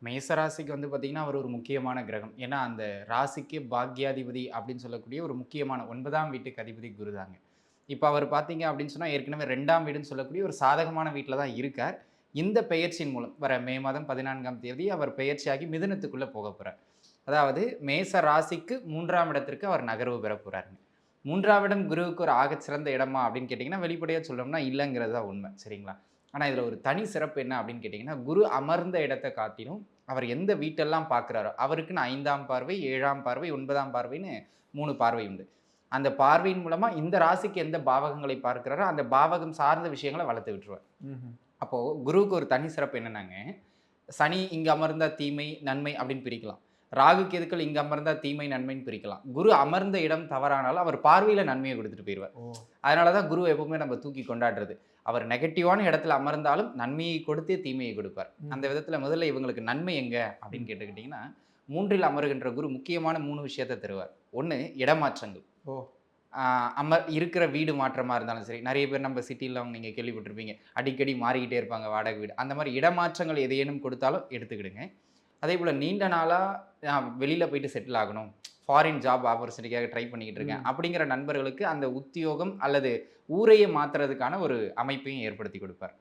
மேச ராசிக்கு வந்து பார்த்தீங்கன்னா, அவர் ஒரு முக்கியமான கிரகம். ஏன்னா, அந்த ராசிக்கு பாக்யாதிபதி அப்படின்னு சொல்லக்கூடிய ஒரு முக்கியமான 9ஆம் வீட்டுக்கு அதிபதி குரு தாங்க. இப்ப அவர் பார்த்தீங்க அப்படின்னு சொன்னா, ஏற்கனவே 2ஆம் வீடுன்னு சொல்லக்கூடிய ஒரு சாதகமான வீட்ல தான் இருக்கார். இந்த பெயர்ச்சியின் மூலம் வர மே மாதம் 14ஆம் தேதி அவர் பெயர்ச்சியாகி மிதுனத்துக்குள்ள போகப் போறார். அதாவது மேச ராசிக்கு 3ஆம் இடத்திற்கு அவர் நகர்வு பெறப் போறாருங்க. 3ஆம் இடம் குருவுக்கு ஒரு ஆகச் சிறந்த இடமா அப்படின்னு கேட்டீங்கன்னா, வெளிப்படையா சொல்லணும்னா இல்லங்கிறது தான் உண்மை. சரிங்களா? ஆனா, இதுல ஒரு தனி சிறப்பு என்ன அப்படின்னு கேட்டீங்கன்னா, குரு அமர்ந்த இடத்த காட்டிலும் அவர் எந்த வீட்டெல்லாம் பார்க்கிறாரோ, அவருக்குன்னு 5ஆம் பார்வை, 7ஆம் பார்வை, 9ஆம் பார்வைன்னு 3 பார்வை உண்டு. அந்த பார்வையின் மூலமா இந்த ராசிக்கு எந்த பாவகங்களை பார்க்கிறாரோ, அந்த பாவகம் சார்ந்த விஷயங்கள வளர்த்து விட்டுருவார். ம்ஹ்ம். அப்போ குருவுக்கு ஒரு தனி சிறப்பு என்னன்னாங்க, சனி இங்க அமர்ந்தா தீமை, நன்மை அப்படின்னு பிரிக்கலாம். ராகு, கேதுக்கள் இங்க அமர்ந்தா தீமை, நன்மைன்னு பிரிக்கலாம். குரு அமர்ந்த இடம் தவறானாலும் அவர் பார்வையில நன்மைய குடுத்துட்டு போயிருவார். ஓ! அதனால தான் குருவ எப்பவுமே நம்ம தூக்கி கொண்டாடுறது. அவர் நெகட்டிவான இடத்துல அமர்ந்தாலும் நன்மையை கொடுத்தே தீமையை கொடுப்பார். அந்த ம். விதத்துல முதல்ல இவங்களுக்கு நன்மை எங்க அப்படின்னு ம். கேட்டுக்கிட்டீங்கன்னா, 3ல் அமருகின்ற குரு முக்கியமான 3 விஷயத்த தருவார். 1 இடமாற்றங்கள். ஓ! ஆ இருக்கிற வீடு மாற்றமா இருந்தாலும் சரி, நெறைய பேர் நம்ம சிட்டில நீங்க கேள்விப்பட்டிருப்பீங்க. அடிக்கடி மாறிக்கிட்டே இருப்பாங்க வாடகை வீடு. அந்த மாரி இடமாற்றங்கள் எதையேனும் கொடுத்தாலும் எடுத்துக்கிடுங்க. அதேபோல நீண்ட நாளா வெளியில போயிட்டு செட்டில் ஆகணும். ஃபாரின் ஜாப் ஆப்பர்ச்சுனிட்டிக்காக ட்ரை பண்ணிக்கிட்டு இருக்கேன். ம். அப்படிங்கிற நண்பர்களுக்கு அந்த உத்தியோகம் அல்லது ஊரையே மாத்துறதுக்கான ஒரு அமைப்பையும் ஏற்படுத்தி கொடுப்பார்.